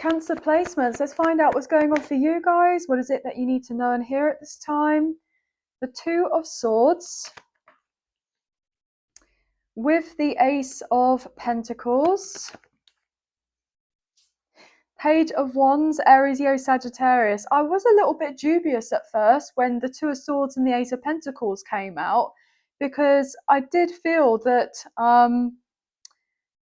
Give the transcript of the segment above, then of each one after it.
Cancer placements. Let's find out what's going on for you guys. What is it that you need to know and hear at this time? The Two of Swords with the Ace of Pentacles. Page of Wands, Aries, Leo, Sagittarius. I was a little bit dubious at first when the Two of Swords and the Ace of Pentacles came out, because I did feel that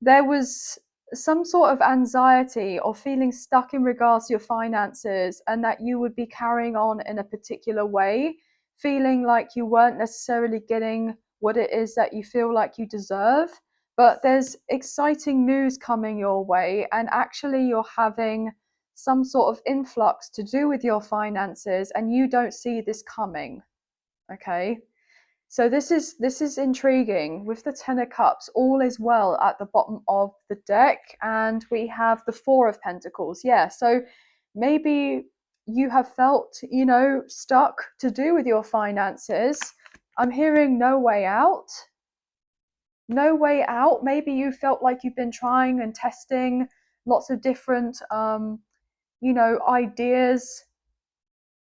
there was some sort of anxiety or feeling stuck in regards to your finances, and that you would be carrying on in a particular way, feeling like you weren't necessarily getting what it is that you feel like you deserve. But there's exciting news coming your way, and actually you're having some sort of influx to do with your finances, and you don't see this coming. Okay, so this is intriguing. With the Ten of Cups, all is well at the bottom of the deck, and we have the Four of Pentacles. Yeah, so maybe you have felt, stuck to do with your finances. I'm hearing no way out. No way out. Maybe you felt like you've been trying and testing lots of different, ideas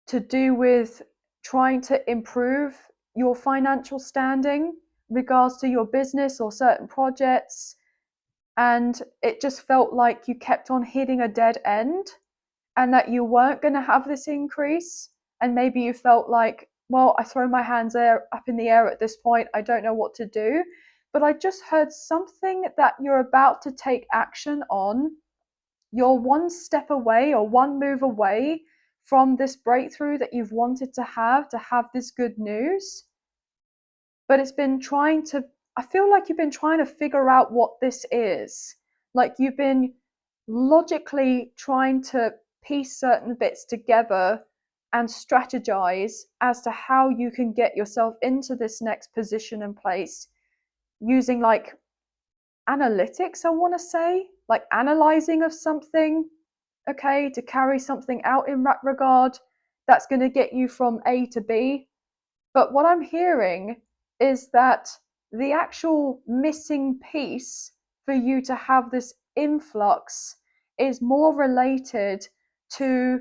to do with trying to improve your financial standing regards to your business or certain projects, and it just felt like you kept on hitting a dead end and that you weren't going to have this increase. And maybe you felt like, well, I throw my hands up in the air at this point, I don't know what to do. But I just heard something that you're about to take action on. You're one step away or one move away from this breakthrough that you've wanted to have this good news. But I feel like you've been trying to figure out what this is. Like you've been logically trying to piece certain bits together and strategize as to how you can get yourself into this next position and place, using like analytics, I want to say, like analyzing of something, okay, to carry something out in that regard that's going to get you from A to B. But what I'm hearing is that the actual missing piece for you to have this influx is more related to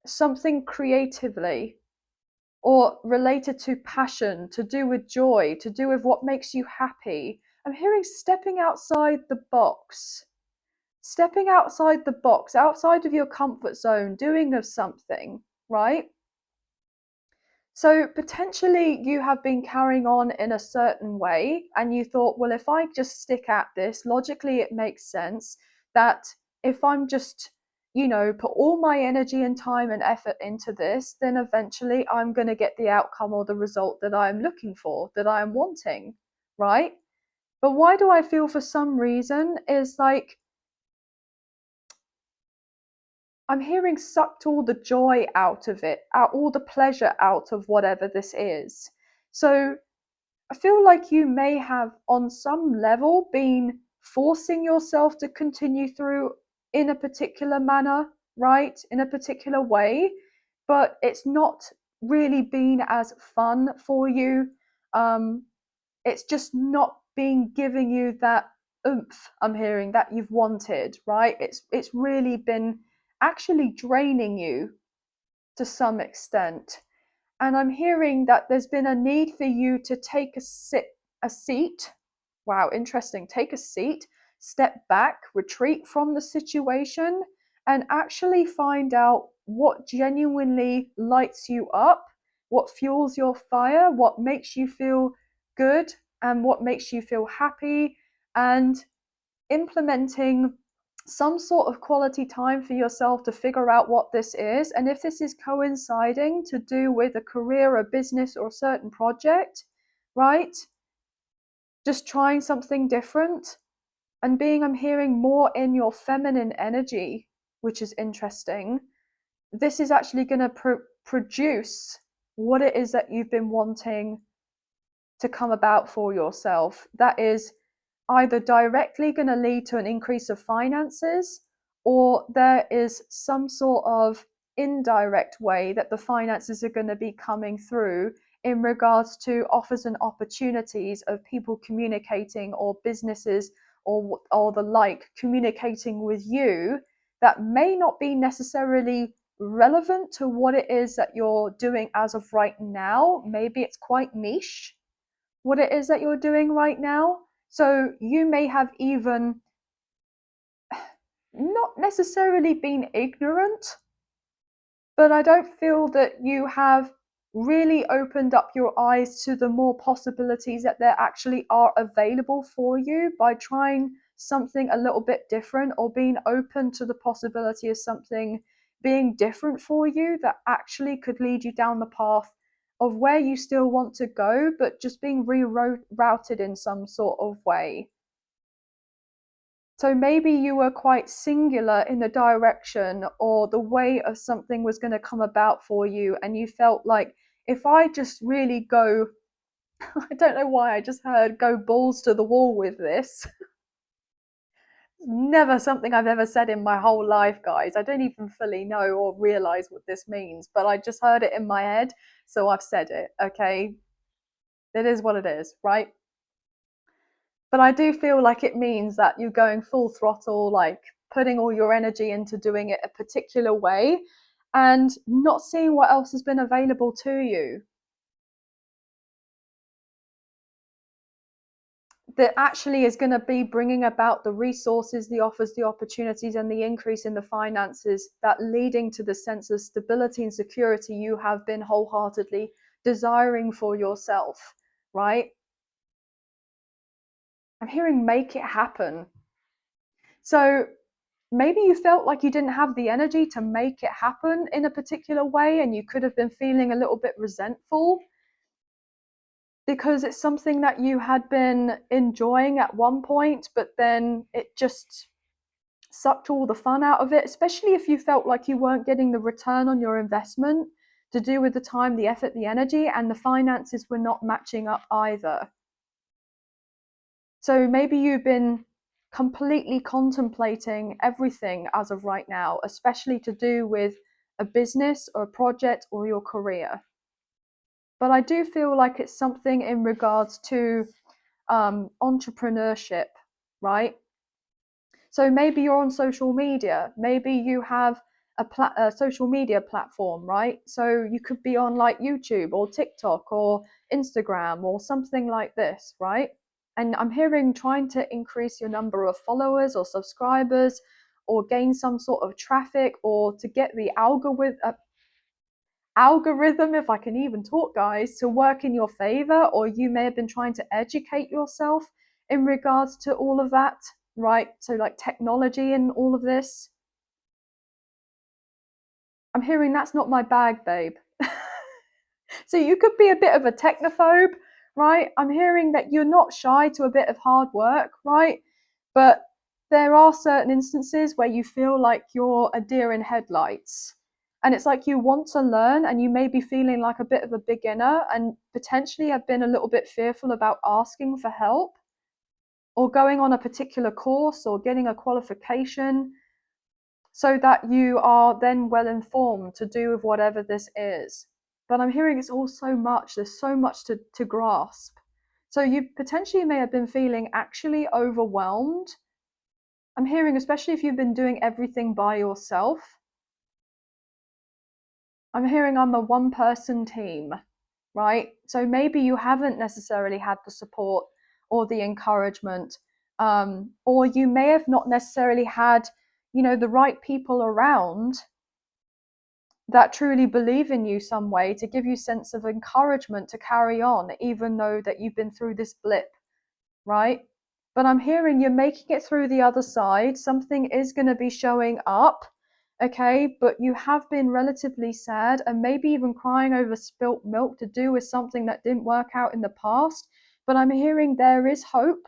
something creatively, or related to passion, to do with joy, to do with what makes you happy. I'm hearing stepping outside the box. Stepping outside the box, outside of your comfort zone, doing of something, right? So potentially you have been carrying on in a certain way, and you thought, well, if I just stick at this, logically it makes sense that if I'm just, put all my energy and time and effort into this, then eventually I'm going to get the outcome or the result that I'm looking for, that I'm wanting, right? But why do I feel for some reason is like, I'm hearing sucked all the joy out of it, all the pleasure out of whatever this is. So I feel like you may have, on some level, been forcing yourself to continue through in a particular manner, right? In a particular way, but it's not really been as fun for you. It's just not been giving you that oomph, I'm hearing, that you've wanted, right? It's really been actually draining you to some extent. And I'm hearing that there's been a need for you to take a seat. Wow, interesting. Take a seat, step back, retreat from the situation, and actually find out what genuinely lights you up, what fuels your fire, what makes you feel good, and what makes you feel happy, and implementing some sort of quality time for yourself to figure out what this is. And if this is coinciding to do with a career, a business, or a certain project, right? Just trying something different and being, I'm hearing, more in your feminine energy, which is interesting. This is actually going to produce what it is that you've been wanting to come about for yourself. That is either directly going to lead to an increase of finances, or there is some sort of indirect way that the finances are going to be coming through in regards to offers and opportunities of people communicating, or businesses or the like communicating with you that may not be necessarily relevant to what it is that you're doing as of right now. Maybe it's quite niche, what it is that you're doing right now. So you may have even not necessarily been ignorant, but I don't feel that you have really opened up your eyes to the more possibilities that there actually are available for you by trying something a little bit different, or being open to the possibility of something being different for you that actually could lead you down the path of where you still want to go, but just being rerouted in some sort of way. So maybe you were quite singular in the direction or the way of something was going to come about for you, and you felt like, if I just really go, I don't know why I just heard go balls to the wall with this. Never something I've ever said in my whole life, guys. I don't even fully know or realize what this means, but I just heard it in my head, so I've said it, okay? It is what it is, right? But I do feel like it means that you're going full throttle, like putting all your energy into doing it a particular way and not seeing what else has been available to you. That actually is going to be bringing about the resources, the offers, the opportunities, and the increase in the finances that leading to the sense of stability and security you have been wholeheartedly desiring for yourself, right? I'm hearing make it happen. So maybe you felt like you didn't have the energy to make it happen in a particular way, and you could have been feeling a little bit resentful because it's something that you had been enjoying at one point, but then it just sucked all the fun out of it, especially if you felt like you weren't getting the return on your investment to do with the time, the effort, the energy, and the finances were not matching up either. So maybe you've been completely contemplating everything as of right now, especially to do with a business or a project or your career. But I do feel like it's something in regards to entrepreneurship, right? So maybe you're on social media, maybe you have a social media platform, right? So you could be on like YouTube or TikTok or Instagram or something like this, right? And I'm hearing trying to increase your number of followers or subscribers or gain some sort of traffic or to get the algorithm, if I can even talk, guys, to work in your favor, or you may have been trying to educate yourself in regards to all of that, right? So like technology and all of this. I'm hearing that's not my bag, babe. So you could be a bit of a technophobe, right? I'm hearing that you're not shy to a bit of hard work, right? But there are certain instances where you feel like you're a deer in headlights. And it's like you want to learn and you may be feeling like a bit of a beginner and potentially have been a little bit fearful about asking for help or going on a particular course or getting a qualification so that you are then well informed to do with whatever this is. But I'm hearing it's all so much, there's so much to grasp. So you potentially may have been feeling actually overwhelmed. I'm hearing, especially if you've been doing everything by yourself, I'm hearing I'm a one person team, right? So maybe you haven't necessarily had the support or the encouragement, or you may have not necessarily had, the right people around that truly believe in you some way to give you sense of encouragement to carry on, even though that you've been through this blip, right? But I'm hearing you're making it through the other side. Something is going to be showing up, okay? But you have been relatively sad and maybe even crying over spilt milk to do with something that didn't work out in the past. But I'm hearing there is hope.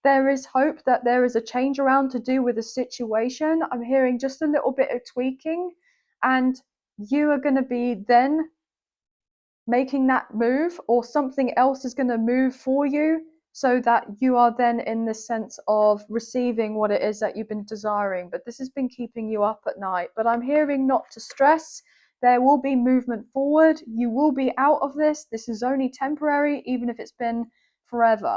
There is hope that there is a change around to do with the situation. I'm hearing just a little bit of tweaking, and you are going to be then making that move, or something else is going to move for you so that you are then in the sense of receiving what it is that you've been desiring. But this has been keeping you up at night. But I'm hearing not to stress. There will be movement forward. You will be out of this. This is only temporary, even if it's been forever.